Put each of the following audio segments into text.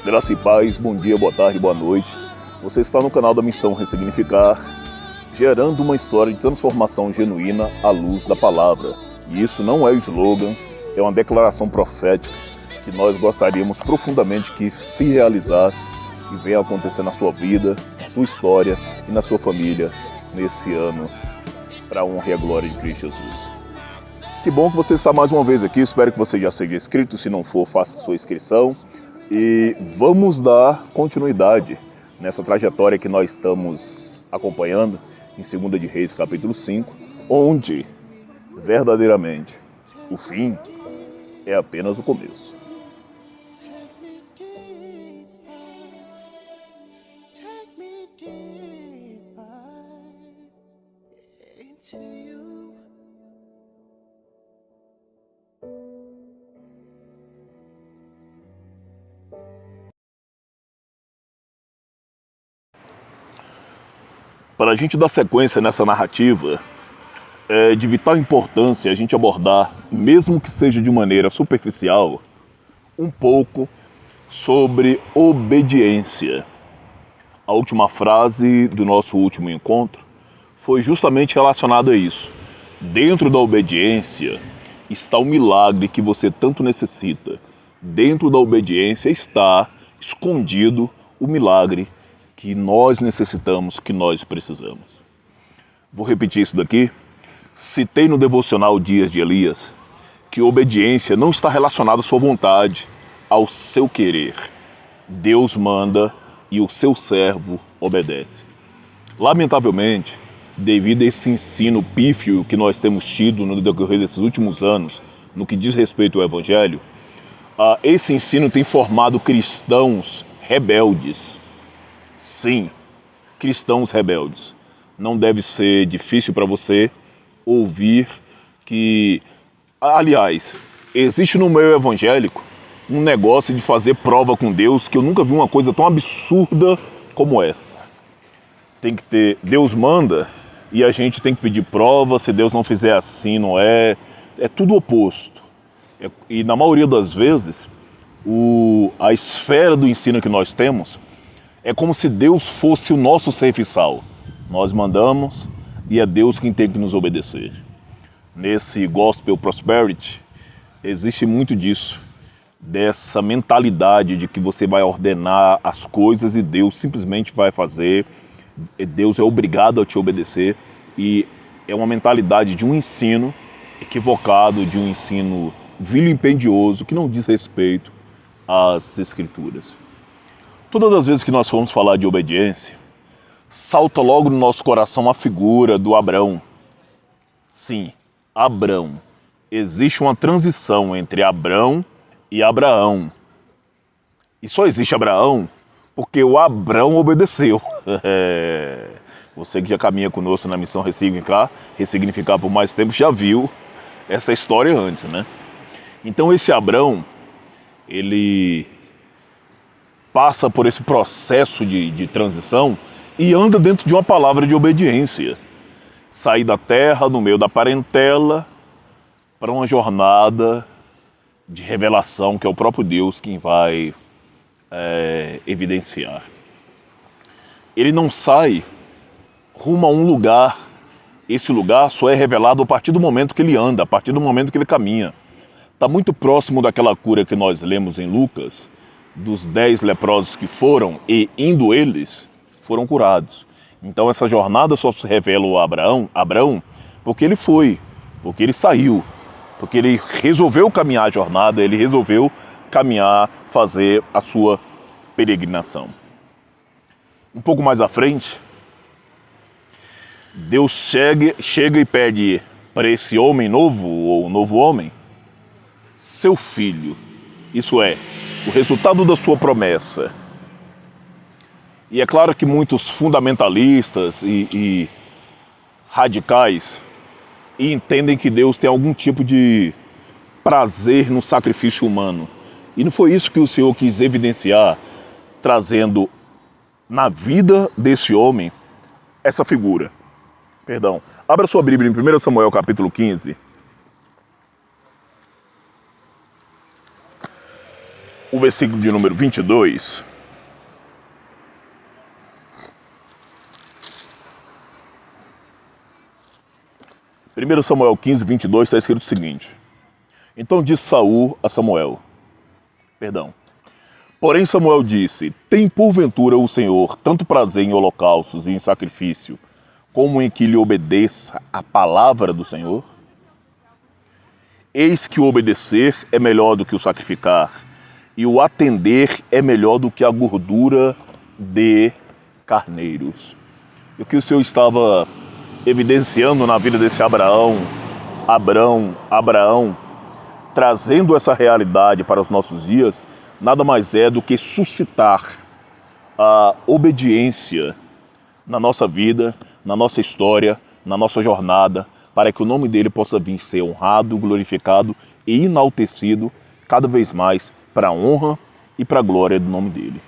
Graça e paz, bom dia, boa tarde, boa noite. Você está no canal da Missão Ressignificar, gerando uma história de transformação genuína à luz da palavra. E isso não é o slogan, é uma declaração profética que nós gostaríamos profundamente que se realizasse e venha acontecer na sua vida, na sua história e na sua família nesse ano, para a honra e a glória de Cristo Jesus. Que bom que você está mais uma vez aqui, espero que você já seja inscrito, se não for, faça sua inscrição. E vamos dar continuidade nessa trajetória que nós estamos acompanhando em 2 de Reis, capítulo 5, onde, verdadeiramente, o fim é apenas o começo. Para a gente dar sequência nessa narrativa, é de vital importância a gente abordar, mesmo que seja de maneira superficial, um pouco sobre obediência. A última frase do nosso último encontro foi justamente relacionada a isso. Dentro da obediência está o milagre que você tanto necessita. Dentro da obediência está escondido o milagre que nós necessitamos, que nós precisamos. Vou repetir isso daqui. Citei no devocional Dias de Elias que obediência não está relacionada à sua vontade, ao seu querer. Deus manda e o seu servo obedece. Lamentavelmente, devido a esse ensino pífio que nós temos tido no decorrer desses últimos anos, no que diz respeito ao Evangelho, esse ensino tem formado cristãos rebeldes. Sim, cristãos rebeldes. Não deve ser difícil para você ouvir que, aliás, existe no meio evangélico um negócio de fazer prova com Deus que eu nunca vi uma coisa tão absurda como essa. Tem que ter, Deus manda e a gente tem que pedir prova, se Deus não fizer assim, não é. É tudo oposto. E na maioria das vezes, a esfera do ensino que nós temos é como se Deus fosse o nosso serviçal. Nós mandamos e é Deus quem tem que nos obedecer. Nesse Gospel Prosperity, existe muito disso. Dessa mentalidade de que você vai ordenar as coisas e Deus simplesmente vai fazer. Deus é obrigado a te obedecer. E é uma mentalidade de um ensino equivocado, de um ensino vilipendioso que não diz respeito às Escrituras. Todas as vezes que nós formos falar de obediência, salta logo no nosso coração a figura do Abrão. Sim, Abrão. Existe uma transição entre Abrão e Abraão. E só existe Abraão porque o Abrão obedeceu. Você que já caminha conosco na Missão Ressignificar por mais tempo, já viu essa história antes, né? Então esse Abrão, ele passa por esse processo de transição e anda dentro de uma palavra de obediência. Sair da terra, no meio da parentela, para uma jornada de revelação que é o próprio Deus quem vai evidenciar. Ele não sai rumo a um lugar. Esse lugar só é revelado a partir do momento que ele anda, a partir do momento que ele caminha. Está muito próximo daquela cura que nós lemos em Lucas, dos 10 leprosos que foram e, indo eles, foram curados. Então essa jornada só se revela a Abraão porque ele foi, porque ele saiu, porque ele resolveu caminhar a jornada, ele resolveu caminhar, fazer a sua peregrinação. Um pouco mais à frente, Deus chega e pede para esse homem novo, ou novo homem, seu filho, isso é, o resultado da sua promessa. E é claro que muitos fundamentalistas e radicais entendem que Deus tem algum tipo de prazer no sacrifício humano. E não foi isso que o Senhor quis evidenciar, trazendo na vida desse homem essa figura. Perdão. Abra sua Bíblia em 1 Samuel capítulo 15. o versículo de número 22. 1 Samuel 15, 22 está escrito o seguinte: Então disse Saul a Samuel, Porém Samuel disse, tem porventura o Senhor tanto prazer em holocaustos e em sacrifício, como em que lhe obedeça a palavra do Senhor? Eis que o obedecer é melhor do que o sacrificar, e o atender é melhor do que a gordura de carneiros. E o que o Senhor estava evidenciando na vida desse Abraão, trazendo essa realidade para os nossos dias, nada mais é do que suscitar a obediência na nossa vida, na nossa história, na nossa jornada, para que o nome dele possa vir ser honrado, glorificado e enaltecido cada vez mais para a honra e para a glória do nome dele.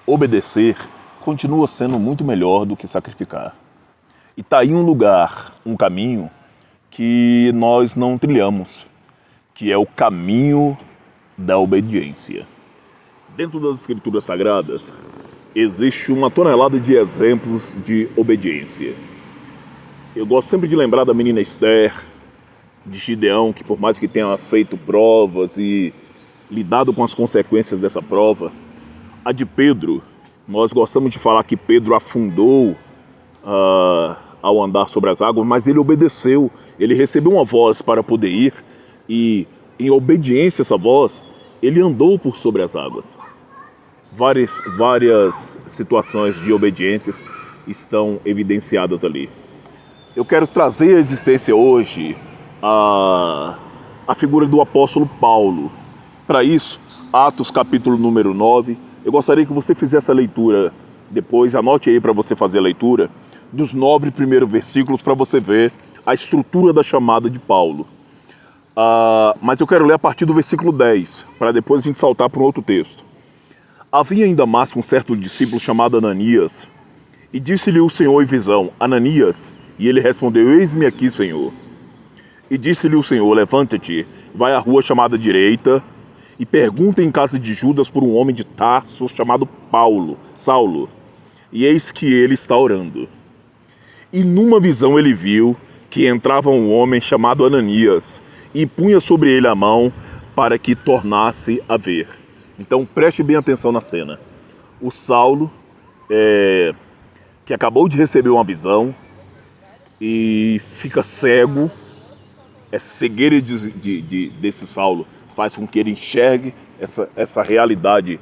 Obedecer continua sendo muito melhor do que sacrificar. E está aí um lugar, um caminho que nós não trilhamos, que é o caminho da obediência. Dentro das Escrituras Sagradas, existe uma tonelada de exemplos de obediência. Eu gosto sempre de lembrar da menina Esther, de Gideão, que por mais que tenha feito provas e lidado com as consequências dessa prova, a de Pedro, nós gostamos de falar que Pedro afundou ao andar sobre as águas, mas ele obedeceu, ele recebeu uma voz para poder ir e, em obediência a essa voz, ele andou por sobre as águas. Várias situações de obediências estão evidenciadas ali. Eu quero trazer à existência hoje a figura do apóstolo Paulo. Para isso, Atos capítulo número 9, eu gostaria que você fizesse a leitura depois, anote aí para você fazer a leitura dos 9 primeiros versículos para você ver a estrutura da chamada de Paulo. Mas eu quero ler a partir do versículo 10, para depois a gente saltar para um outro texto. Havia em Damasco um certo discípulo chamado Ananias, e disse-lhe o Senhor em visão, Ananias, e ele respondeu, eis-me aqui, Senhor. E disse-lhe o Senhor, levanta-te, vai à rua chamada direita, e pergunta em casa de Judas por um homem de Tarso chamado Saulo, e eis que ele está orando. E numa visão ele viu que entrava um homem chamado Ananias, e punha sobre ele a mão para que tornasse a ver. Então preste bem atenção na cena. O Saulo, que acabou de receber uma visão e fica cego, essa cegueira desse Saulo faz com que ele enxergue essa realidade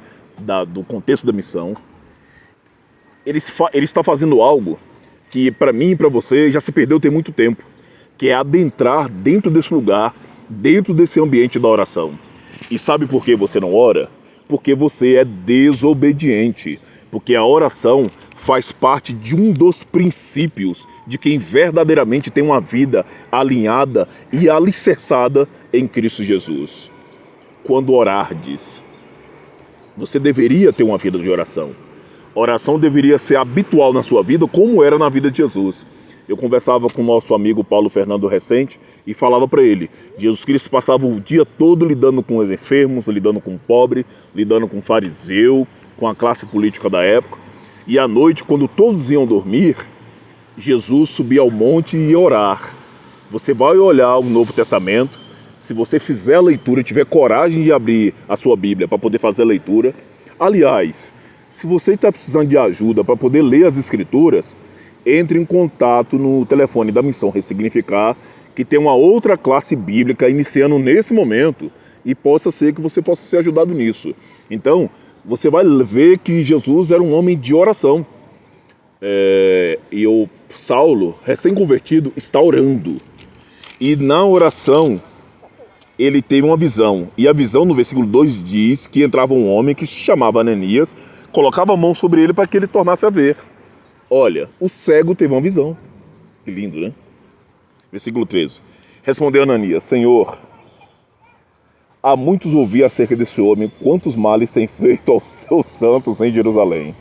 do contexto da missão. Ele está fazendo algo que para mim e para você já se perdeu tem muito tempo, que é adentrar dentro desse lugar, dentro desse ambiente da oração. E sabe por que você não ora? Porque você é desobediente. Porque a oração faz parte de um dos princípios de quem verdadeiramente tem uma vida alinhada e alicerçada em Cristo Jesus. Quando orardes, você deveria ter uma vida de oração. Oração deveria ser habitual na sua vida, como era na vida de Jesus. Eu conversava com o nosso amigo Paulo Fernando recente e falava para ele, Jesus Cristo passava o dia todo lidando com os enfermos, lidando com o pobre, lidando com o fariseu, com a classe política da época. E à noite, quando todos iam dormir, Jesus subia ao monte e ia orar. Você vai olhar o Novo Testamento, se você fizer a leitura, tiver coragem de abrir a sua Bíblia para poder fazer a leitura. Aliás, se você está precisando de ajuda para poder ler as Escrituras, entre em contato no telefone da Missão Ressignificar, que tem uma outra classe bíblica iniciando nesse momento e possa ser que você possa ser ajudado nisso. Então, você vai ver que Jesus era um homem de oração. E o Saulo, recém-convertido, está orando. E na oração, ele teve uma visão. E a visão, no versículo 2, diz que entrava um homem que se chamava Ananias, colocava a mão sobre ele para que ele tornasse a ver. Olha, o cego teve uma visão. Que lindo, né? Versículo 13. Respondeu Ananias, Senhor, há muitos ouvi acerca desse homem, quantos males tem feito aos teus santos em Jerusalém.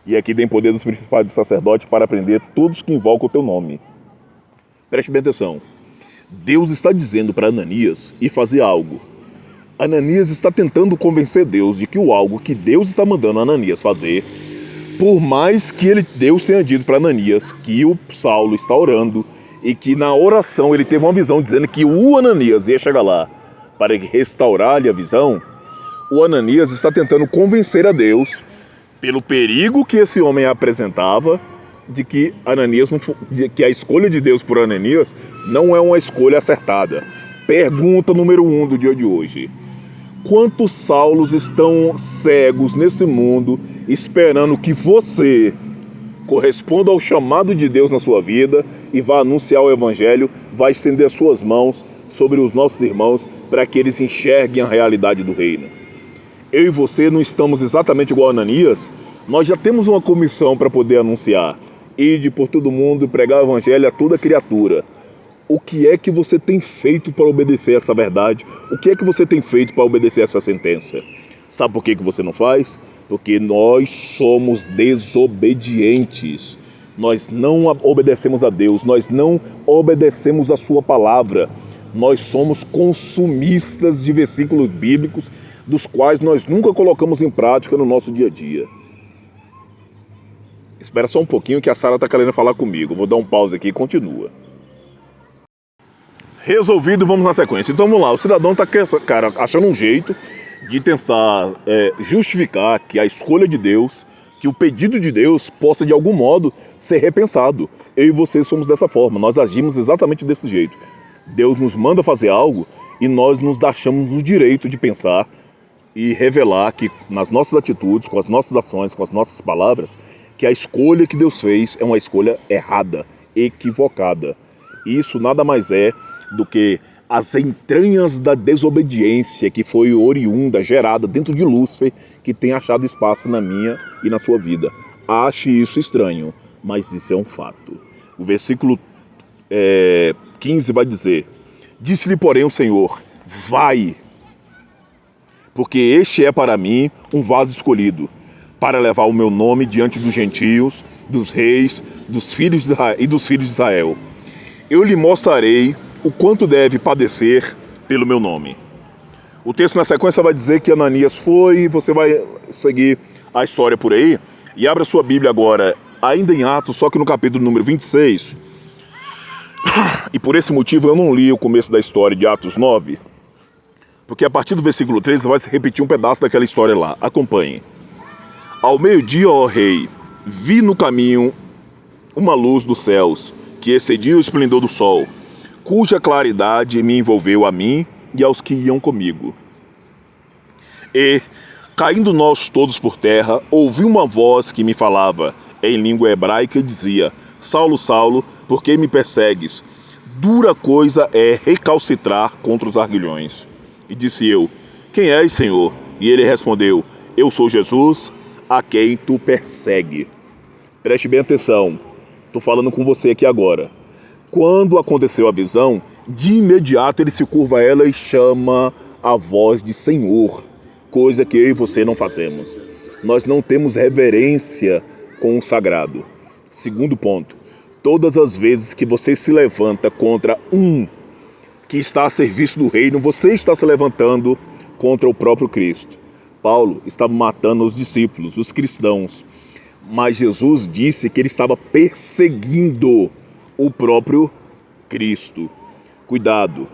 E aqui tem poder dos principais dos sacerdotes para prender todos que invocam o teu nome. Preste bem atenção. Deus está dizendo para Ananias ir fazer algo. Ananias está tentando convencer Deus de que o algo que Deus está mandando Ananias fazer, por mais que Deus tenha dito para Ananias que o Saulo está orando e que na oração ele teve uma visão dizendo que o Ananias ia chegar lá para restaurar-lhe a visão, o Ananias está tentando convencer a Deus, pelo perigo que esse homem apresentava, de que a escolha de Deus por Ananias não é uma escolha acertada. Pergunta número 1 do dia de hoje: quantos Saulos estão cegos nesse mundo esperando que você corresponda ao chamado de Deus na sua vida e vá anunciar o Evangelho, vá estender as suas mãos sobre os nossos irmãos para que eles enxerguem a realidade do reino? Eu e você não estamos exatamente igual a Ananias. Nós já temos uma comissão para poder anunciar: ide por todo mundo e pregar o Evangelho a toda criatura. O que é que você tem feito para obedecer essa verdade? O que é que você tem feito para obedecer essa sentença? Sabe por que você não faz? Porque nós somos desobedientes. Nós não obedecemos a Deus, nós não obedecemos a sua palavra. Nós somos consumistas de versículos bíblicos, dos quais nós nunca colocamos em prática no nosso dia a dia. Espera só um pouquinho que a Sara está querendo falar comigo. Vou dar um pause aqui e continua. Resolvido, vamos na sequência. Então vamos lá, o cidadão está, cara, achando um jeito de tentar justificar que a escolha de Deus, que o pedido de Deus possa de algum modo ser repensado. Eu e você somos dessa forma, nós agimos exatamente desse jeito. Deus nos manda fazer algo e nós nos achamos no direito de pensar e revelar que nas nossas atitudes, com as nossas ações, com as nossas palavras, que a escolha que Deus fez é uma escolha errada, equivocada. Isso nada mais é do que as entranhas da desobediência que foi oriunda, gerada dentro de Lúcifer, que tem achado espaço na minha e na sua vida. Ache isso estranho, mas isso é um fato. O versículo 15 vai dizer: disse-lhe, porém, o Senhor: vai, porque este é para mim um vaso escolhido, para levar o meu nome diante dos gentios, dos reis, dos filhos de Israel, e dos filhos de Israel. Eu lhe mostrarei o quanto deve padecer pelo meu nome. O texto na sequência vai dizer que Ananias foi, você vai seguir a história por aí, e abra sua Bíblia agora, ainda em Atos, só que no capítulo número 26, e por esse motivo eu não li o começo da história de Atos 9, porque a partir do versículo 13 vai se repetir um pedaço daquela história lá. Acompanhe. Ao meio-dia, ó rei, vi no caminho uma luz dos céus, que excedia o esplendor do sol, cuja claridade me envolveu a mim e aos que iam comigo. E, caindo nós todos por terra, ouvi uma voz que me falava em língua hebraica e dizia: Saulo, Saulo, por que me persegues? Dura coisa é recalcitrar contra os arguilhões. E disse eu: quem és, Senhor? E ele respondeu: eu sou Jesus, a quem tu persegue. Preste bem atenção, estou falando com você aqui agora. Quando aconteceu a visão, de imediato ele se curva a ela e chama a voz de Senhor, coisa que eu e você não fazemos. Nós não temos reverência com o sagrado. Segundo ponto, todas as vezes que você se levanta contra um que está a serviço do reino, você está se levantando contra o próprio Cristo. Paulo estava matando os discípulos, os cristãos, mas Jesus disse que ele estava perseguindo o próprio Cristo. Cuidado,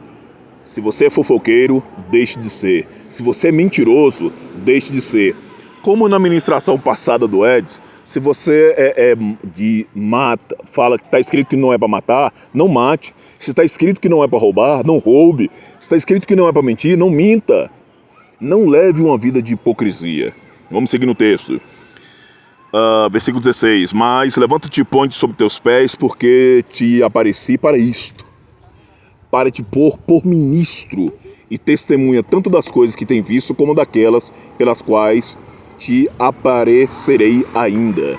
se você é fofoqueiro, deixe de ser. Se você é mentiroso, deixe de ser. Como na ministração passada do Eds, se você fala que está escrito que não é para matar, não mate. Se está escrito que não é para roubar, não roube. Se está escrito que não é para mentir, não minta. Não leve uma vida de hipocrisia. Vamos seguir no texto. Versículo 16. Mas levanta-te e põe-te sobre teus pés, porque te apareci para isto, para te pôr por ministro e testemunha tanto das coisas que tem visto, como daquelas pelas quais te aparecerei ainda,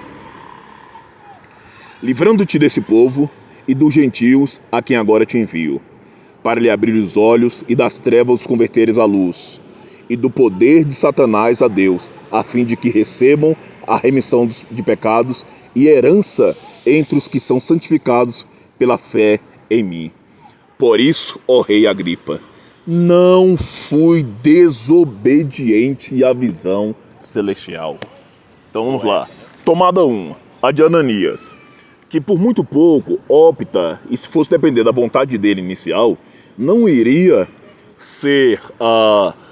livrando-te desse povo e dos gentios a quem agora te envio, para lhe abrir os olhos e das trevas os converteres à luz, e do poder de Satanás a Deus, a fim de que recebam a remissão de pecados e herança entre os que são santificados pela fé em mim. Por isso, ó rei Agripa, não fui desobediente à visão celestial. Então vamos lá. Tomada 1, a de Ananias, que por muito pouco opta, e se fosse depender da vontade dele inicial, não iria ser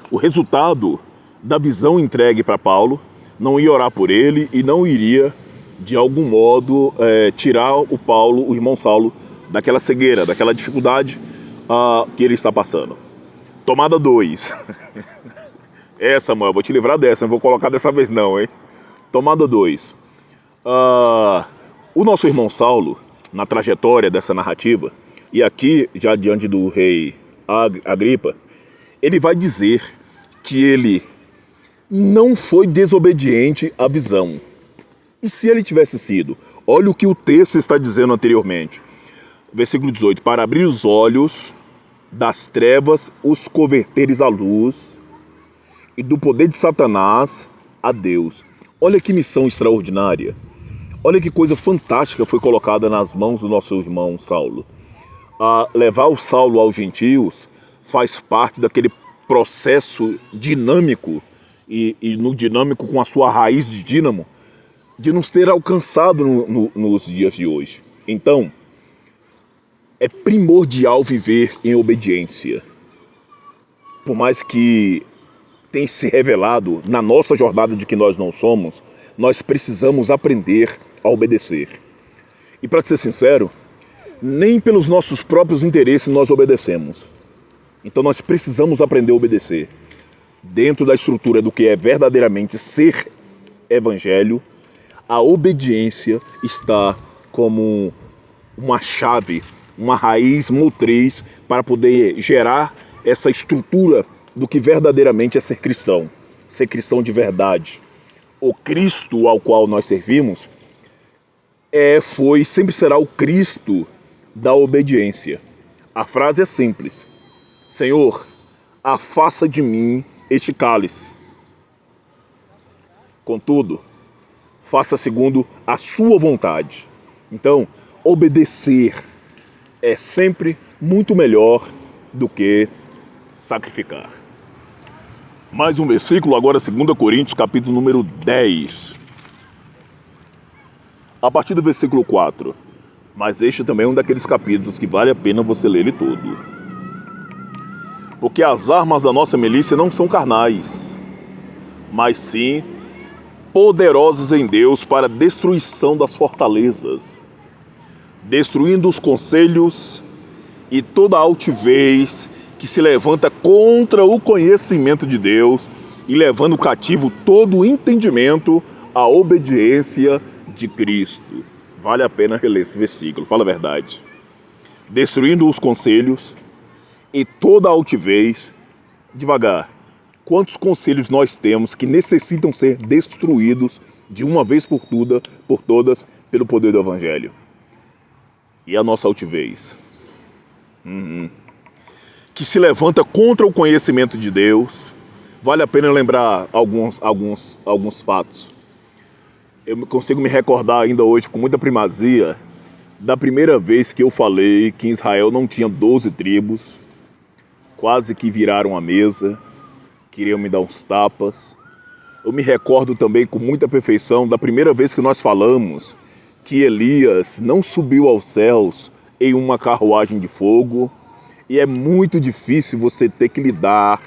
o resultado da visão entregue para Paulo, não ia orar por ele e não iria, de algum modo, tirar o irmão Saulo, daquela cegueira, daquela dificuldade que ele está passando. Tomada 2. Samuel, vou te livrar dessa, não vou colocar dessa vez não, hein? Tomada 2. O nosso irmão Saulo, na trajetória dessa narrativa, e aqui, já diante do rei Agripa, ele vai dizer que ele não foi desobediente à visão. E se ele tivesse sido? Olha o que o texto está dizendo anteriormente. Versículo 18. Para abrir os olhos das trevas, os converteres à luz, e do poder de Satanás a Deus. Olha que missão extraordinária. Olha que coisa fantástica foi colocada nas mãos do nosso irmão Saulo. Levar o Saulo aos gentios faz parte daquele processo dinâmico, e no dinâmico com a sua raiz de dínamo, de nos ter alcançado nos dias de hoje. Então, é primordial viver em obediência. Por mais que tenha se revelado na nossa jornada de que nós não somos, nós precisamos aprender a obedecer. E para ser sincero, nem pelos nossos próprios interesses nós obedecemos. Então nós precisamos aprender a obedecer. Dentro da estrutura do que é verdadeiramente ser evangelho, a obediência está como uma chave, uma raiz motriz para poder gerar essa estrutura do que verdadeiramente é ser cristão de verdade. O Cristo ao qual nós servimos sempre será o Cristo da obediência. A frase é simples: Senhor, afasta de mim este cálice. Contudo, faça segundo a sua vontade. Então, obedecer é sempre muito melhor do que sacrificar. Mais um versículo, agora 2 Coríntios, capítulo número 10. A partir do versículo 4. Mas este também é um daqueles capítulos que vale a pena você ler ele todo. Porque as armas da nossa milícia não são carnais, mas sim poderosas em Deus para a destruição das fortalezas, destruindo os conselhos e toda a altivez que se levanta contra o conhecimento de Deus, e levando cativo todo o entendimento à obediência de Cristo. Vale a pena reler esse versículo, fala a verdade. Destruindo os conselhos e toda a altivez. Devagar. Quantos conselhos nós temos que necessitam ser destruídos de uma vez por todas pelo poder do Evangelho? E a nossa altivez? Que se levanta contra o conhecimento de Deus. Vale a pena lembrar alguns fatos. Eu consigo me recordar ainda hoje com muita primazia da primeira vez que eu falei que Israel não tinha 12 tribos. Quase que viraram a mesa, queriam me dar uns tapas. Eu me recordo também com muita perfeição da primeira vez que nós falamos que Elias não subiu aos céus em uma carruagem de fogo. E é muito difícil você ter que lidar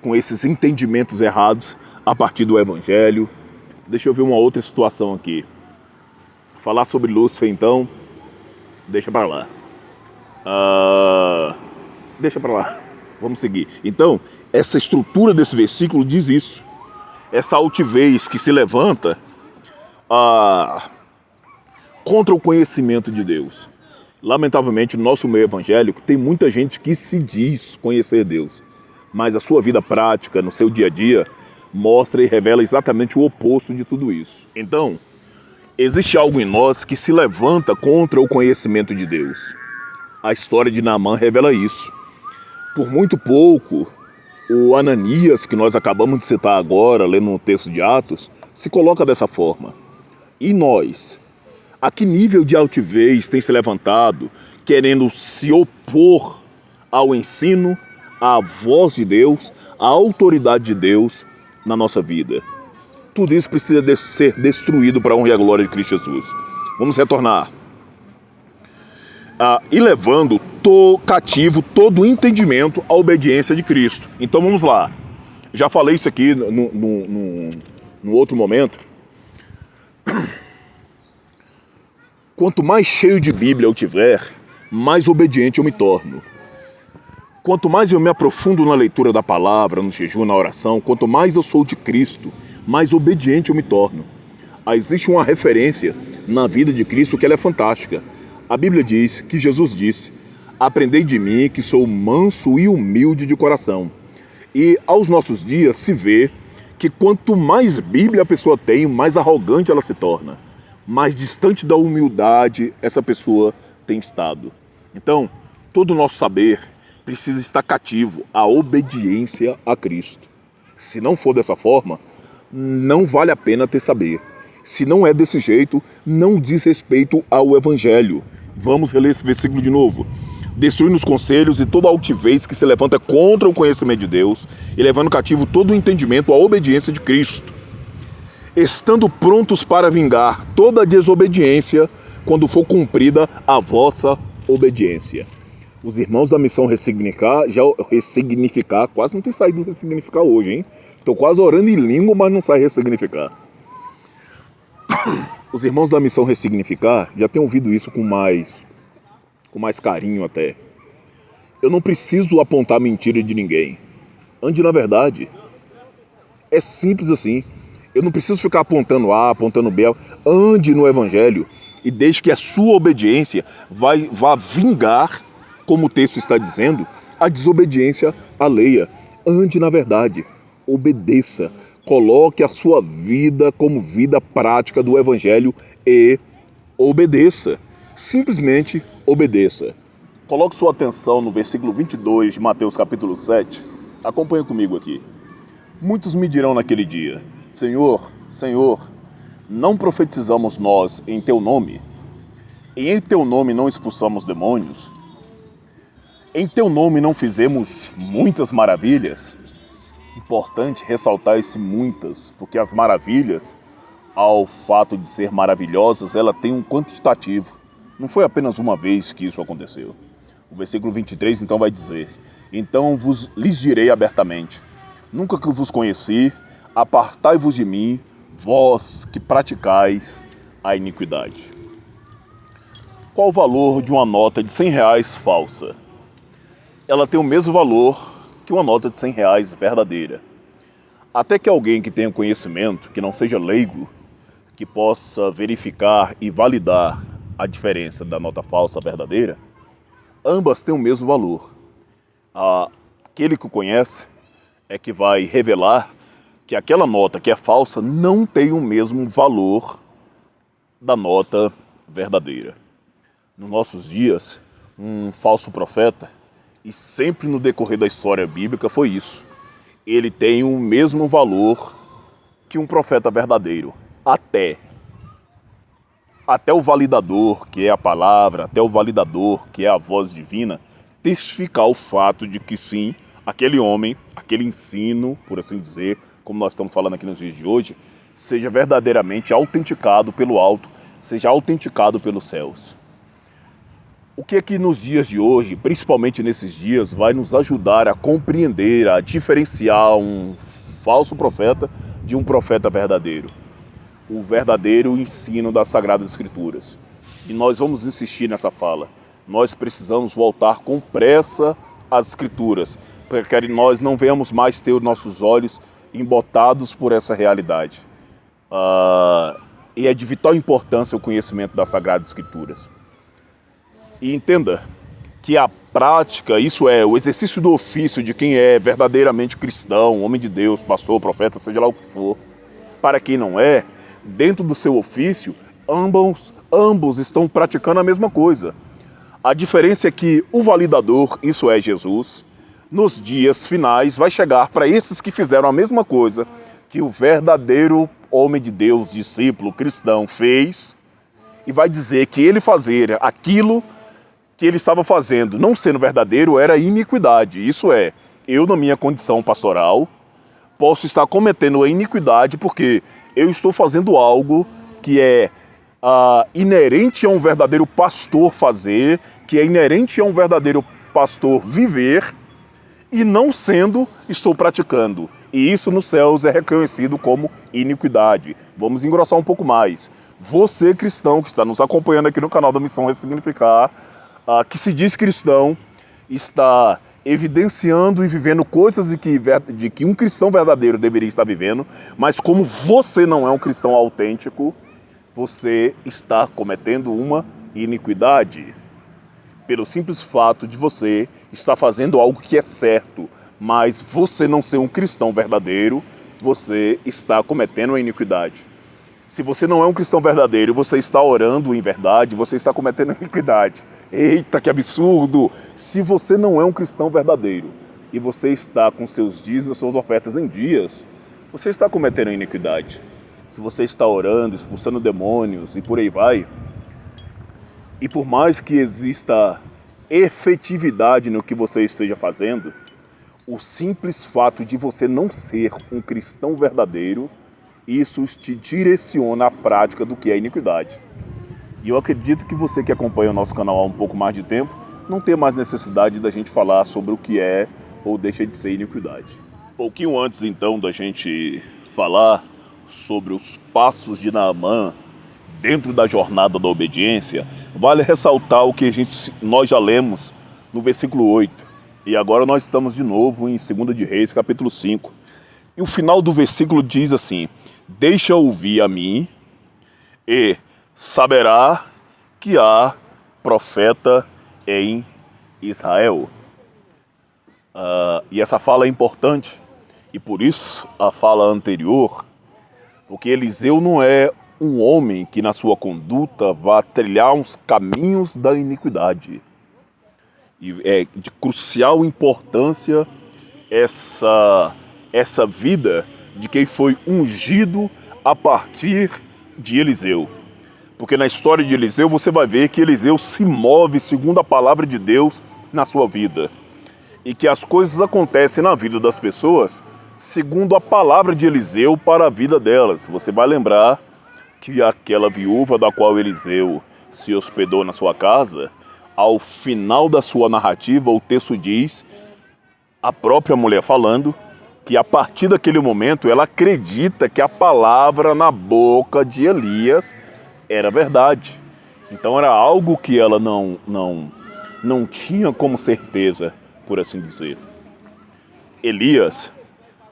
com esses entendimentos errados a partir do Evangelho. Deixa eu ver uma outra situação aqui. Falar sobre Lúcifer, então, deixa para lá. Deixa para lá. Vamos seguir. Então, essa estrutura desse versículo diz isso. Essa altivez que se levanta contra o conhecimento de Deus. Lamentavelmente, no nosso meio evangélico, tem muita gente que se diz conhecer Deus, mas a sua vida prática, no seu dia a dia, mostra e revela exatamente o oposto de tudo isso. Então, existe algo em nós que se levanta contra o conhecimento de Deus. A história de Naamã revela isso. Por muito pouco, o Ananias, que nós acabamos de citar agora, lendo no texto de Atos, se coloca dessa forma. E nós? A que nível de altivez tem se levantado, querendo se opor ao ensino, a voz de Deus, a autoridade de Deus na nossa vida. Tudo isso precisa ser destruído para a honra e a glória de Cristo Jesus. Vamos retornar. E levando cativo todo o entendimento à obediência de Cristo. Então vamos lá. Já falei isso aqui no outro momento. Quanto mais cheio de Bíblia eu tiver, mais obediente eu me torno. Quanto mais eu me aprofundo na leitura da palavra, no jejum, na oração, quanto mais eu sou de Cristo, mais obediente eu me torno. Existe uma referência na vida de Cristo que ela é fantástica. A Bíblia diz que Jesus disse: aprendei de mim que sou manso e humilde de coração. E aos nossos dias se vê que quanto mais Bíblia a pessoa tem, mais arrogante ela se torna. Mais distante da humildade essa pessoa tem estado. Então, todo o nosso saber precisa estar cativo à obediência a Cristo. Se não for dessa forma, não vale a pena ter saber. Se não é desse jeito, não diz respeito ao Evangelho. Vamos reler esse versículo de novo. Destruindo os conselhos e toda altivez que se levanta contra o conhecimento de Deus e levando cativo todo o entendimento à obediência de Cristo. Estando prontos para vingar toda a desobediência quando for cumprida a vossa obediência. Os irmãos da missão ressignificar, quase não tem saído ressignificar hoje, hein? Estou quase orando em língua, mas não sai ressignificar. Os irmãos da missão ressignificar já têm ouvido isso com mais carinho até. Eu não preciso apontar mentira de ninguém. Ande na verdade. É simples assim. Eu não preciso ficar apontando A, apontando B. Ande no Evangelho e deixe que a sua obediência vá vingar, como o texto está dizendo, a desobediência alheia. Ande na verdade. Obedeça. Coloque a sua vida como vida prática do Evangelho e obedeça. Simplesmente obedeça. Coloque sua atenção no versículo 22 de Mateus capítulo 7. Acompanhe comigo aqui. Muitos me dirão naquele dia: Senhor, Senhor, não profetizamos nós em Teu nome? E em Teu nome não expulsamos demônios? Em Teu nome não fizemos muitas maravilhas? Importante ressaltar esse muitas, porque as maravilhas, ao fato de ser maravilhosas, ela tem um quantitativo. Não foi apenas uma vez que isso aconteceu. O versículo 23 então vai dizer: então lhes direi abertamente, nunca que vos conheci, apartai-vos de mim, vós que praticais a iniquidade. Qual o valor de uma nota de R$100 falsa? Ela tem o mesmo valor que uma nota de R$100 verdadeira. Até que alguém que tenha conhecimento, que não seja leigo, que possa verificar e validar a diferença da nota falsa verdadeira, ambas têm o mesmo valor. Aquele que o conhece é que vai revelar que aquela nota que é falsa não tem o mesmo valor da nota verdadeira. Nos nossos dias, um falso profeta, e sempre no decorrer da história bíblica foi isso, ele tem o mesmo valor que um profeta verdadeiro. Até o validador, que é a palavra, até o validador, que é a voz divina, testificar o fato de que sim, aquele homem, aquele ensino, por assim dizer, como nós estamos falando aqui nos dias de hoje, seja verdadeiramente autenticado pelo alto, seja autenticado pelos céus. O que é que nos dias de hoje, principalmente nesses dias, vai nos ajudar a compreender, a diferenciar um falso profeta de um profeta verdadeiro? O verdadeiro ensino das Sagradas Escrituras. E nós vamos insistir nessa fala. Nós precisamos voltar com pressa às Escrituras, para que nós não venhamos mais ter os nossos olhos embotados por essa realidade. E é de vital importância o conhecimento das Sagradas Escrituras. E entenda que a prática, isso é, o exercício do ofício de quem é verdadeiramente cristão, homem de Deus, pastor, profeta, seja lá o que for, para quem não é, dentro do seu ofício, ambos estão praticando a mesma coisa. A diferença é que o validador, isso é Jesus, nos dias finais vai chegar para esses que fizeram a mesma coisa que o verdadeiro homem de Deus, discípulo, cristão, fez, e vai dizer que ele fazer aquilo que ele estava fazendo, não sendo verdadeiro, era iniquidade. Isso é, eu, na minha condição pastoral, posso estar cometendo a iniquidade porque eu estou fazendo algo que é inerente a um verdadeiro pastor fazer, que é inerente a um verdadeiro pastor viver, e não sendo, estou praticando. E isso nos céus é reconhecido como iniquidade. Vamos engrossar um pouco mais. Você, cristão, que está nos acompanhando aqui no canal da Missão Ressignificar, que se diz cristão, está evidenciando e vivendo coisas de que um cristão verdadeiro deveria estar vivendo, mas como você não é um cristão autêntico, você está cometendo uma iniquidade. Pelo simples fato de você estar fazendo algo que é certo, mas você não ser um cristão verdadeiro, você está cometendo uma iniquidade. Se você não é um cristão verdadeiro, você está orando em verdade, você está cometendo iniquidade. Eita, que absurdo! Se você não é um cristão verdadeiro e você está com seus dízimos, suas ofertas em dias, você está cometendo iniquidade. Se você está orando, expulsando demônios e por aí vai, e por mais que exista efetividade no que você esteja fazendo, o simples fato de você não ser um cristão verdadeiro, isso te direciona à prática do que é iniquidade. E eu acredito que você que acompanha o nosso canal há um pouco mais de tempo, não tem mais necessidade da gente falar sobre o que é ou deixa de ser iniquidade. Pouquinho antes então da gente falar sobre os passos de Naamã dentro da jornada da obediência, vale ressaltar o que nós já lemos no versículo 8. E agora nós estamos de novo em 2 de Reis, capítulo 5. E o final do versículo diz assim: deixa ouvir a mim e saberá que há profeta em Israel. E essa fala é importante, e por isso a fala anterior, porque Eliseu não é um homem que na sua conduta vá trilhar uns caminhos da iniquidade. E é de crucial importância essa vida de quem foi ungido a partir de Eliseu. Porque na história de Eliseu você vai ver que Eliseu se move segundo a palavra de Deus na sua vida. E que as coisas acontecem na vida das pessoas segundo a palavra de Eliseu para a vida delas. Você vai lembrar que aquela viúva da qual Eliseu se hospedou na sua casa, ao final da sua narrativa, o texto diz, a própria mulher falando, que a partir daquele momento ela acredita que a palavra na boca de Elias era verdade. Então era algo que ela não tinha como certeza, por assim dizer. Elias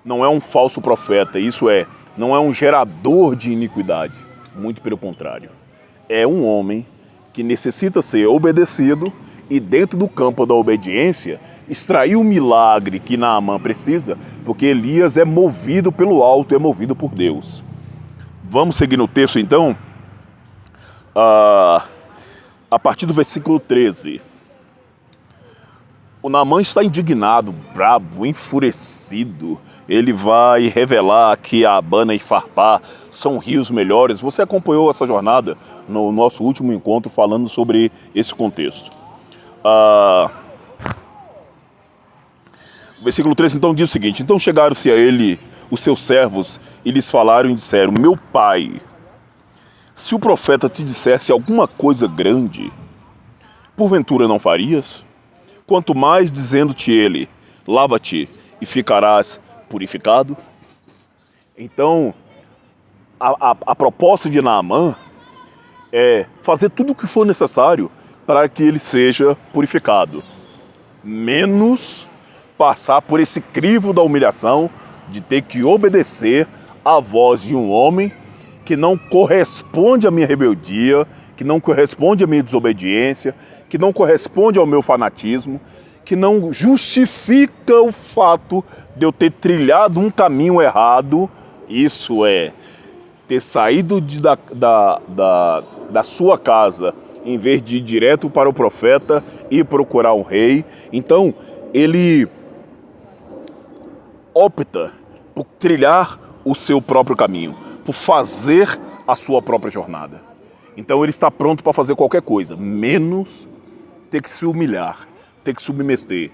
não é um falso profeta, isso é, não é um gerador de iniquidade, muito pelo contrário. É um homem que necessita ser obedecido e dentro do campo da obediência, extrair o milagre que Naamã precisa, porque Elias é movido pelo alto, é movido por Deus. Vamos seguir no texto então? A partir do versículo 13. O Naamã está indignado, brabo, enfurecido. Ele vai revelar que Abana e Farpá são rios melhores. Você acompanhou essa jornada no nosso último encontro falando sobre esse contexto. O versículo 13 então diz o seguinte: então chegaram-se a ele os seus servos e lhes falaram e disseram: meu pai, se o profeta te dissesse alguma coisa grande, porventura não farias? Quanto mais dizendo-te ele, lava-te e ficarás purificado. Então, a proposta de Naamã é fazer tudo o que for necessário para que ele seja purificado, menos passar por esse crivo da humilhação de ter que obedecer à voz de um homem que não corresponde à minha rebeldia, que não corresponde à minha desobediência, que não corresponde ao meu fanatismo, que não justifica o fato de eu ter trilhado um caminho errado, isso é, ter saído da sua casa, em vez de ir direto para o profeta e procurar um rei. Então, ele opta por trilhar o seu próprio caminho, por fazer a sua própria jornada. Então ele está pronto para fazer qualquer coisa, menos ter que se humilhar, ter que submeter,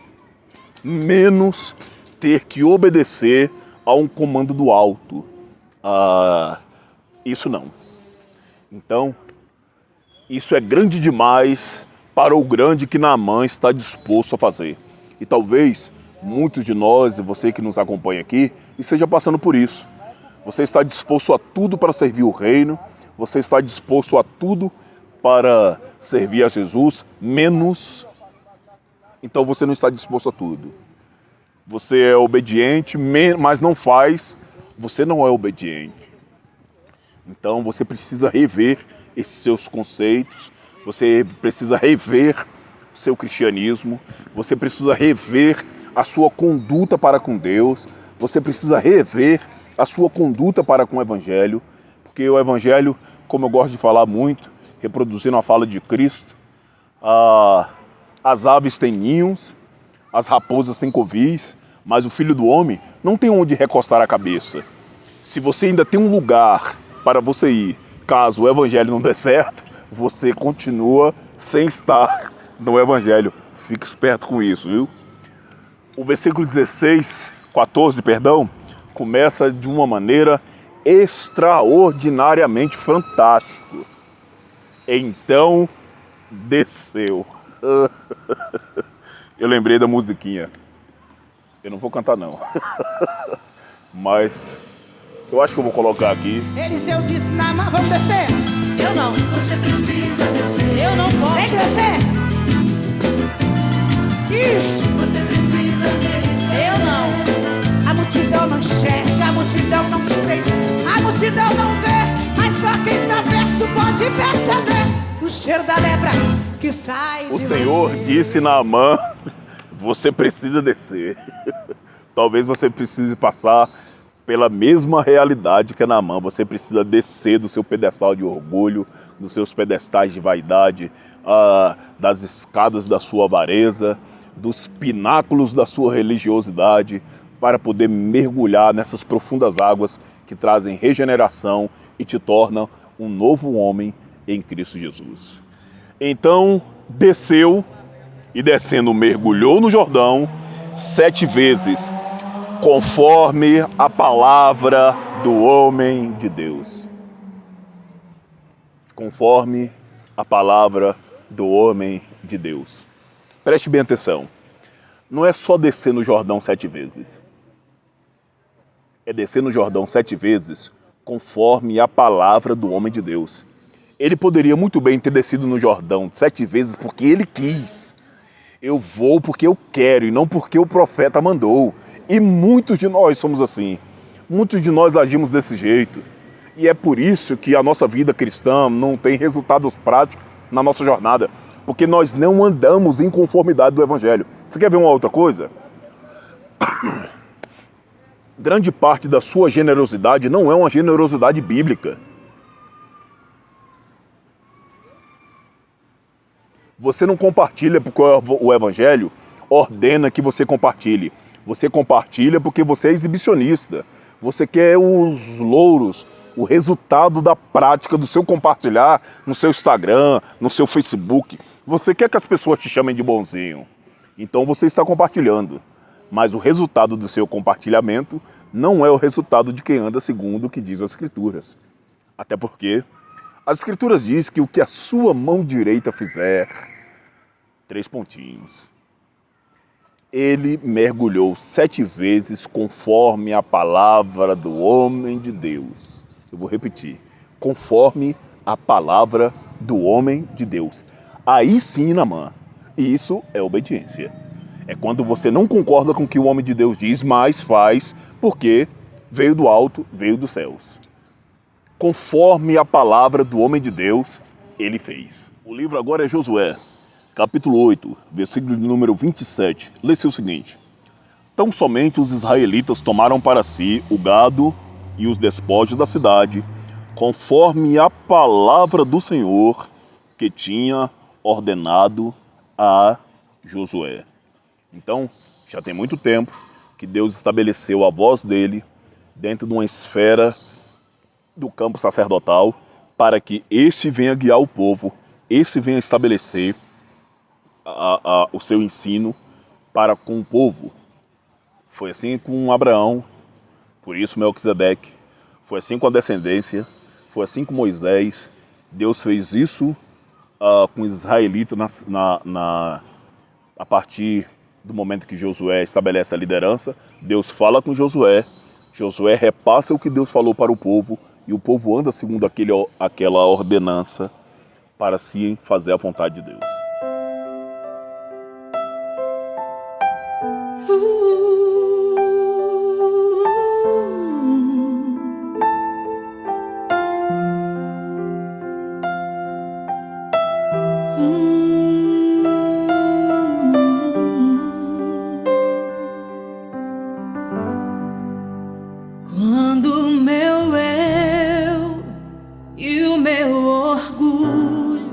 menos ter que obedecer a um comando do alto. Isso não. Então, isso é grande demais para o grande que Naamã está disposto a fazer. E talvez muitos de nós, e você que nos acompanha aqui, esteja passando por isso. Você está disposto a tudo para servir o reino, você está disposto a tudo para servir a Jesus, menos. Então você não está disposto a tudo. Você é obediente, mas não faz, você não é obediente. Então você precisa rever esses seus conceitos, você precisa rever seu cristianismo, você precisa rever a sua conduta para com Deus, você precisa rever a sua conduta para com o Evangelho, porque o Evangelho, como eu gosto de falar muito, reproduzindo a fala de Cristo, as aves têm ninhos, as raposas têm covis, mas o Filho do Homem não tem onde recostar a cabeça. Se você ainda tem um lugar para você ir, caso o Evangelho não dê certo, você continua sem estar no Evangelho. Fique esperto com isso, viu? O versículo 14, começa de uma maneira extraordinariamente fantástica. Então desceu. Eu lembrei da musiquinha. Eu não vou cantar não. Mas eu acho que eu vou colocar aqui. Eliseu disse, Naamã, vamos descer? Eu não. Você precisa descer. Eu não posso. Tem que descer. Isso. Você precisa descer. Eu não. A multidão não enxerga, a multidão não vê, a multidão não vê, mas só quem está perto pode perceber o cheiro da lepra que sai de O Senhor você. disse Naamã, você precisa descer. Talvez você precise passar pela mesma realidade que Naamã. Você precisa descer do seu pedestal de orgulho, dos seus pedestais de vaidade, das escadas da sua avareza, dos pináculos da sua religiosidade, para poder mergulhar nessas profundas águas que trazem regeneração e te tornam um novo homem em Cristo Jesus. Então desceu e descendo mergulhou no Jordão 7 vezes, conforme a palavra do homem de Deus. Conforme a palavra do homem de Deus. Preste bem atenção. Não é só descer no Jordão 7 vezes. É descer no Jordão 7 vezes, conforme a palavra do homem de Deus. Ele poderia muito bem ter descido no Jordão 7 vezes porque ele quis. Eu vou porque eu quero e não porque o profeta mandou. E muitos de nós somos assim. Muitos de nós agimos desse jeito. E é por isso que a nossa vida cristã não tem resultados práticos na nossa jornada. Porque nós não andamos em conformidade do Evangelho. Você quer ver uma outra coisa? Grande parte da sua generosidade não é uma generosidade bíblica. Você não compartilha porque o Evangelho ordena que você compartilhe. Você compartilha porque você é exibicionista. Você quer os louros, o resultado da prática do seu compartilhar no seu Instagram, no seu Facebook. Você quer que as pessoas te chamem de bonzinho. Então você está compartilhando. Mas o resultado do seu compartilhamento não é o resultado de quem anda segundo o que diz as Escrituras. Até porque as Escrituras dizem que o que a sua mão direita fizer, 3 pontinhos. Ele mergulhou 7 vezes conforme a palavra do homem de Deus. Eu vou repetir. Conforme a palavra do homem de Deus. Aí sim, Naamã. Isso é obediência. É quando você não concorda com o que o homem de Deus diz, mas faz, porque veio do alto, veio dos céus. Conforme a palavra do homem de Deus, ele fez. O livro agora é Josué, capítulo 8, versículo de número 27. Lê-se o seguinte: Tão somente os israelitas tomaram para si o gado e os despojos da cidade, conforme a palavra do Senhor que tinha ordenado a Josué. Então, já tem muito tempo que Deus estabeleceu a voz dele dentro de uma esfera do campo sacerdotal para que esse venha guiar o povo, esse venha estabelecer o seu ensino para com o povo. Foi assim com Abraão, por isso Melquisedeque. Foi assim com a descendência, foi assim com Moisés. Deus fez isso com os israelitas a partir do momento que Josué estabelece a liderança. Deus fala com Josué, Josué repassa o que Deus falou para o povo e o povo anda segundo aquela ordenança para sim fazer a vontade de Deus. Quando o meu eu e o meu orgulho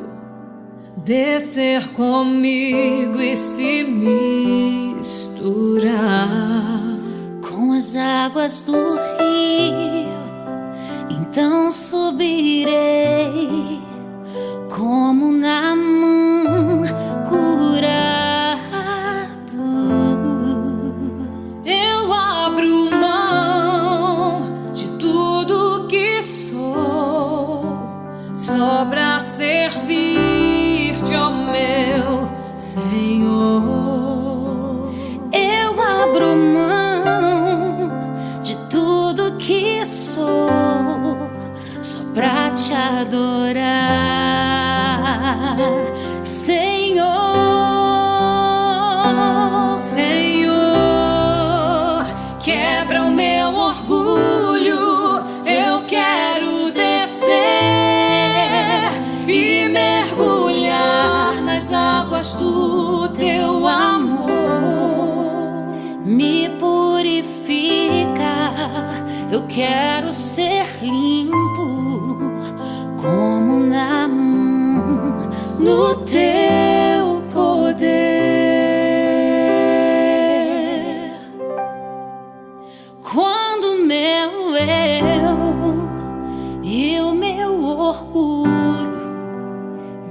descer comigo e se misturar com as águas do rio, então subirei como Naamã curado. Eu abro mão de tudo que sou só pra servir-te, ó meu Senhor. Eu abro mão de tudo que sou só pra te adorar, Senhor. Senhor, quebra o meu orgulho, eu quero descer e mergulhar nas águas do teu amor. Me purifica, eu quero ser limpo como Naamã no teu poder. Quando meu eu e o meu orgulho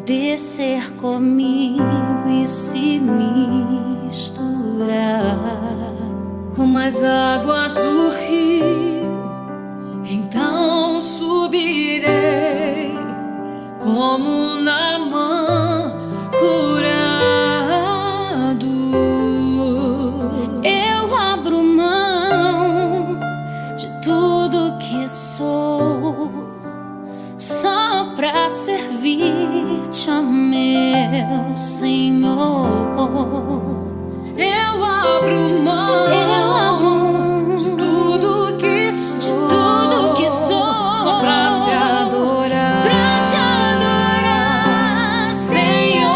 descer comigo e se misturar com as águas do rio, então subirei como Naamã curado. Eu abro mão de tudo que sou só pra servir-te, ó meu Senhor. Eu abro mão de tudo que sou, só pra te adorar, Senhor.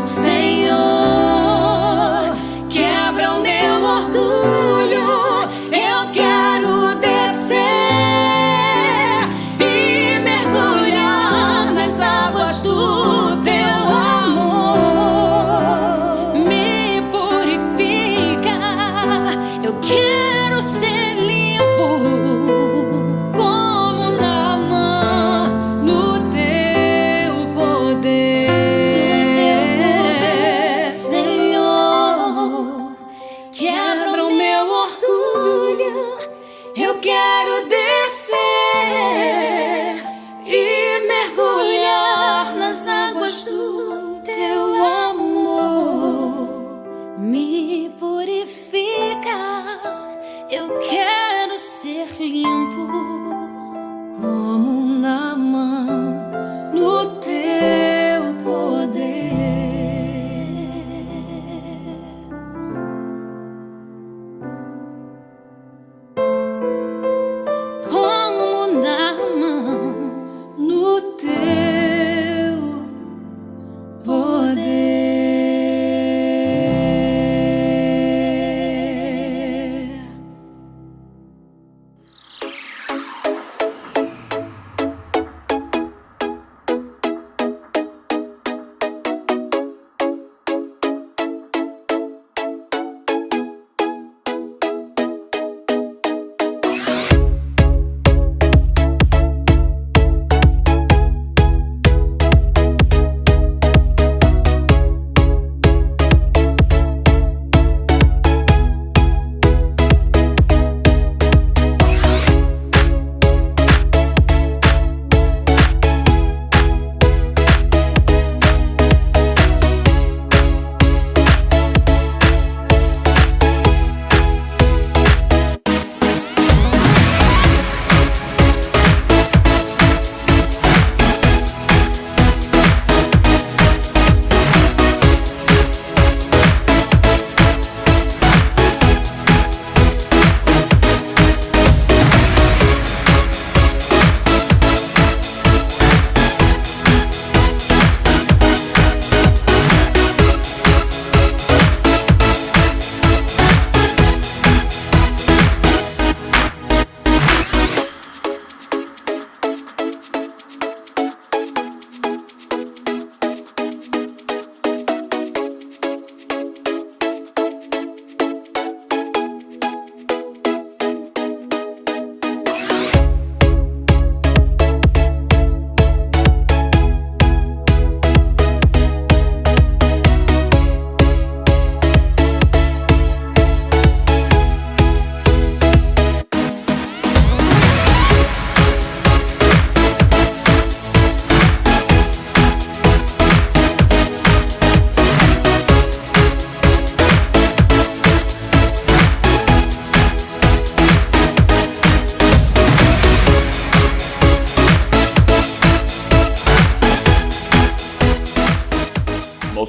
Senhor, quebra o meu orgulho, eu quero descer e mergulhar nas águas do teu amor. Me purifica, eu quero ser limpo como Naamã no teu poder. Senhor, quebra o meu orgulho, eu quero descer e mergulhar nas águas do teu amor. Me purifica, eu quero ser limpo como Naamã no teu poder. Como Naamã no teu poder.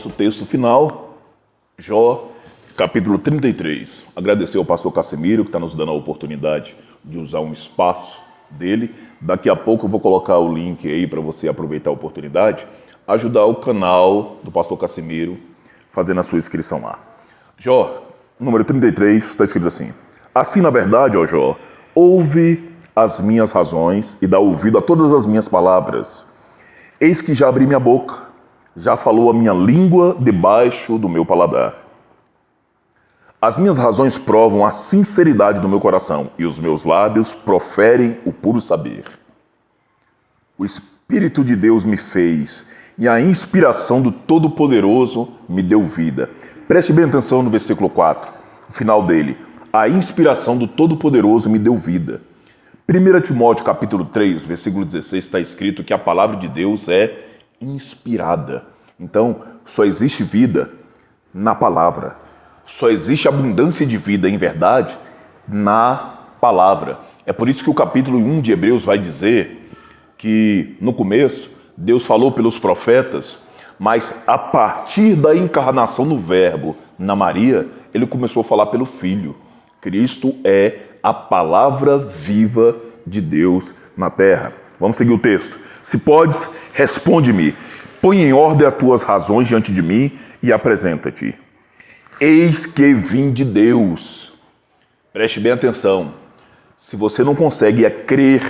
nosso texto final, Jó, capítulo 33. Agradecer ao pastor Casemiro, que está nos dando a oportunidade de usar um espaço dele. Daqui a pouco eu vou colocar o link aí para você aproveitar a oportunidade, ajudar o canal do pastor Casemiro, fazendo a sua inscrição lá. Jó, número 33, está escrito assim: assim, na verdade, ó Jó, ouve as minhas razões e dá ouvido a todas as minhas palavras. Eis que já abri minha boca, já falou a minha língua debaixo do meu paladar. As minhas razões provam a sinceridade do meu coração, e os meus lábios proferem o puro saber. O Espírito de Deus me fez, e a inspiração do Todo-Poderoso me deu vida. Preste bem atenção no versículo 4, o final dele. A inspiração do Todo-Poderoso me deu vida. 1 Timóteo capítulo 3, versículo 16, está escrito que a palavra de Deus é inspirada. Então, só existe vida na palavra. Só existe abundância de vida em verdade na palavra. É por isso que o capítulo 1 de Hebreus vai dizer que, no começo, Deus falou pelos profetas, mas a partir da encarnação do Verbo na Maria, ele começou a falar pelo Filho. Cristo é a palavra viva de Deus na terra. Vamos seguir o texto. Se podes, responde-me. Põe em ordem as tuas razões diante de mim e apresenta-te. Eis que vim de Deus. Preste bem atenção. Se você não consegue crer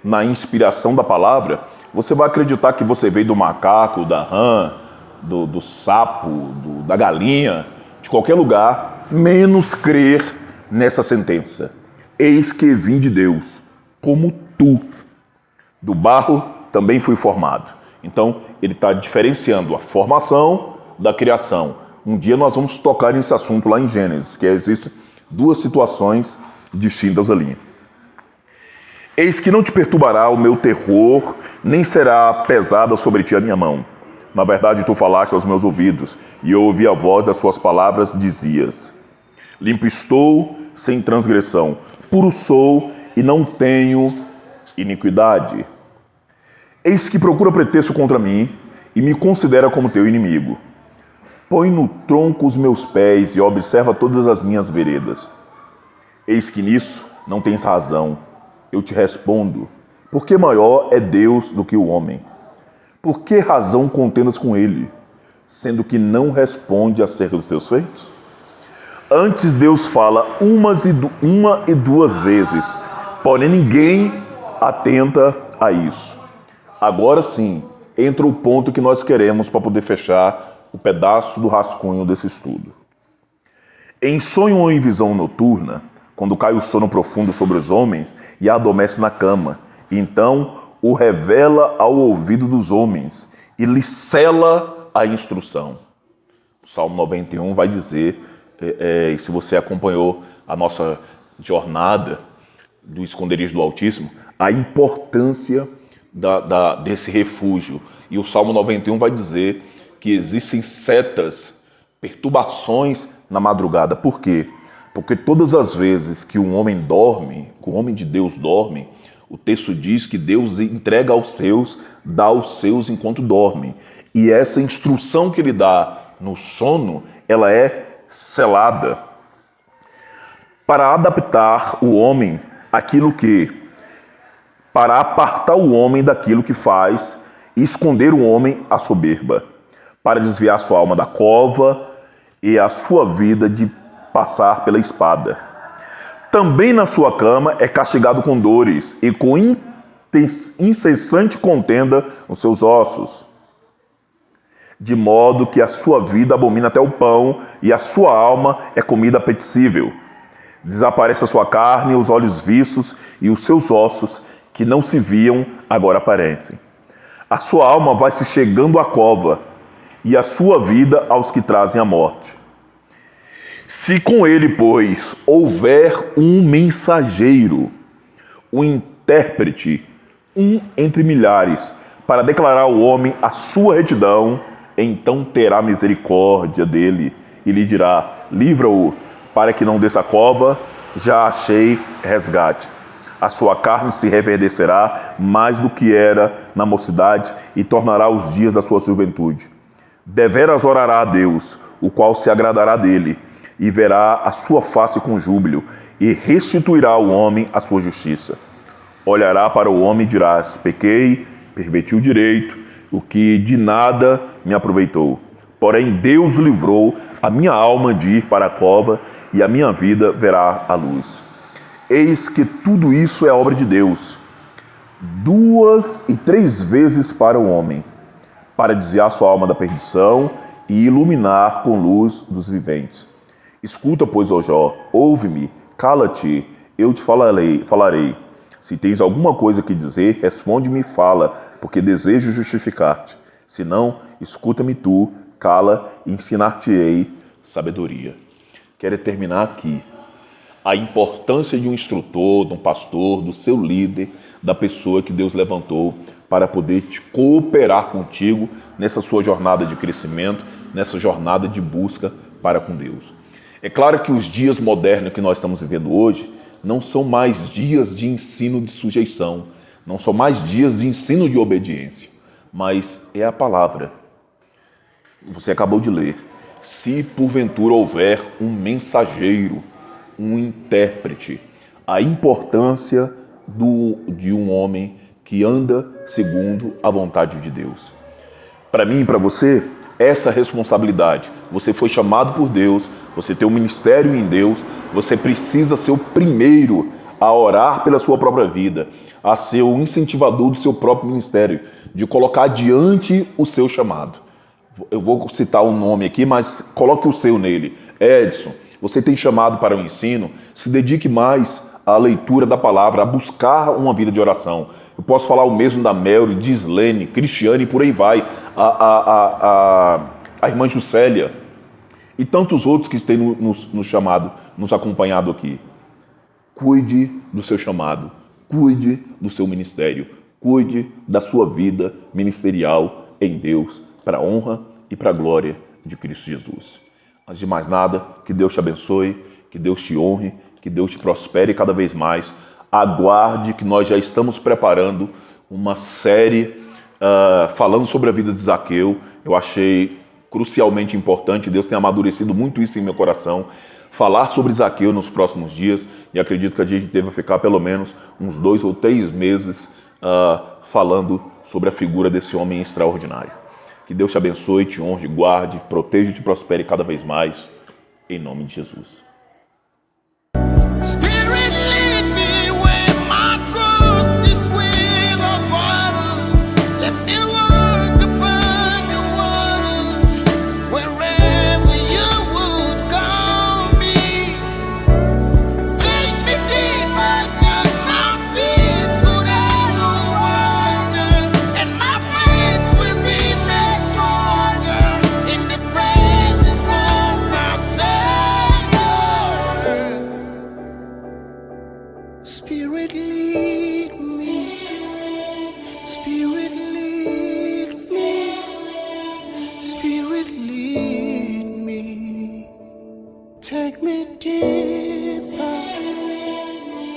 na inspiração da palavra, você vai acreditar que você veio do macaco, da rã, do sapo, da galinha, de qualquer lugar, menos crer nessa sentença. Eis que vim de Deus, como tu. Do barro também fui formado. Então, ele está diferenciando a formação da criação. Um dia nós vamos tocar nesse assunto lá em Gênesis, que existem duas situações distintas ali. Eis que não te perturbará o meu terror, nem será pesada sobre ti a minha mão. Na verdade, tu falaste aos meus ouvidos, e eu ouvi a voz das suas palavras, dizias: limpo estou, sem transgressão, puro sou e não tenho iniquidade. Eis que procura pretexto contra mim e me considera como teu inimigo. Põe no tronco os meus pés e observa todas as minhas veredas. Eis que nisso não tens razão. Eu te respondo, porque maior é Deus do que o homem. Por que razão contendas com ele, sendo que não responde acerca dos teus feitos? Antes Deus fala uma e duas vezes, porém ninguém atenta a isso. Agora sim, entra o ponto que nós queremos para poder fechar o pedaço do rascunho desse estudo. Em sonho ou em visão noturna, quando cai o sono profundo sobre os homens e adormece na cama, então o revela ao ouvido dos homens e lhe cela a instrução. O Salmo 91 vai dizer, se você acompanhou a nossa jornada do esconderijo do Altíssimo, a importância desse refúgio. E o Salmo 91 vai dizer que existem setas, perturbações na madrugada. Por quê? Porque todas as vezes que um homem dorme, que o homem de Deus dorme, o texto diz que Deus entrega aos seus, dá aos seus enquanto dorme. E essa instrução que ele dá no sono, ela é selada para adaptar o homem àquilo que, para apartar o homem daquilo que faz e esconder o homem à soberba, para desviar sua alma da cova e a sua vida de passar pela espada. Também na sua cama é castigado com dores e com incessante contenda nos seus ossos, de modo que a sua vida abomina até o pão e a sua alma é comida apetecível. Desaparece a sua carne, os olhos vistos e os seus ossos, que não se viam, agora aparecem. A sua alma vai se chegando à cova e a sua vida aos que trazem a morte. Se com ele, pois, houver um mensageiro, um intérprete, um entre milhares, para declarar ao homem a sua retidão, então terá misericórdia dele e lhe dirá: livra-o, para que não desça a cova, já achei resgate. A sua carne se reverdecerá mais do que era na mocidade e tornará os dias da sua juventude. Deveras orará a Deus, o qual se agradará dele, e verá a sua face com júbilo, e restituirá ao homem a sua justiça. Olhará para o homem e dirás: pequei, perverti o direito, o que de nada me aproveitou. Porém Deus livrou a minha alma de ir para a cova, e a minha vida verá a luz. Eis que tudo isso é obra de Deus, 2 e 3 vezes para o homem, para desviar sua alma da perdição e iluminar com luz dos viventes. Escuta, pois, ó Jó, ouve-me, cala-te, eu te falarei. Se tens alguma coisa que dizer, responde-me e fala, porque desejo justificar-te. Se não, escuta-me tu, cala e ensinar-te-ei sabedoria. Quero terminar aqui. A importância de um instrutor, de um pastor, do seu líder, da pessoa que Deus levantou para poder te cooperar contigo nessa sua jornada de crescimento, nessa jornada de busca para com Deus. É claro que os dias modernos que nós estamos vivendo hoje não são mais dias de ensino de sujeição, não são mais dias de ensino de obediência, mas é a palavra. Você acabou de ler. Se porventura houver um mensageiro, um intérprete, a importância de um homem que anda segundo a vontade de Deus. Para mim e para você, essa responsabilidade. Você foi chamado por Deus, você tem um ministério em Deus, você precisa ser o primeiro a orar pela sua própria vida, a ser o incentivador do seu próprio ministério, de colocar adiante o seu chamado. Eu vou citar um nome aqui, mas coloque o seu nele. Edson, você tem chamado para o ensino, se dedique mais à leitura da palavra, a buscar uma vida de oração. Eu posso falar o mesmo da Melry, de Islene, Cristiane e por aí vai, a irmã Juscelia e tantos outros que têm nos chamado, nos acompanhado aqui. Cuide do seu chamado, cuide do seu ministério, cuide da sua vida ministerial em Deus, para a honra e para a glória de Cristo Jesus. Antes de mais nada, que Deus te abençoe, que Deus te honre, que Deus te prospere cada vez mais. Aguarde que nós já estamos preparando uma série falando sobre a vida de Zaqueu. Eu achei crucialmente importante, Deus tem amadurecido muito isso em meu coração, falar sobre Zaqueu nos próximos dias, e acredito que a gente deve ficar pelo menos uns 2 ou 3 meses falando sobre a figura desse homem extraordinário. Que Deus te abençoe, te honre, guarde, proteja e te prospere cada vez mais, em nome de Jesus. Spirit, lead me where my trust is without waters. Let me walk upon the waters, wherever you would call me. Take me deeper than my feet could ever wander, and my faith will be made stronger in the presence of my Savior. Spirit lead me, Spirit lead me, Spirit lead me, take me deeper.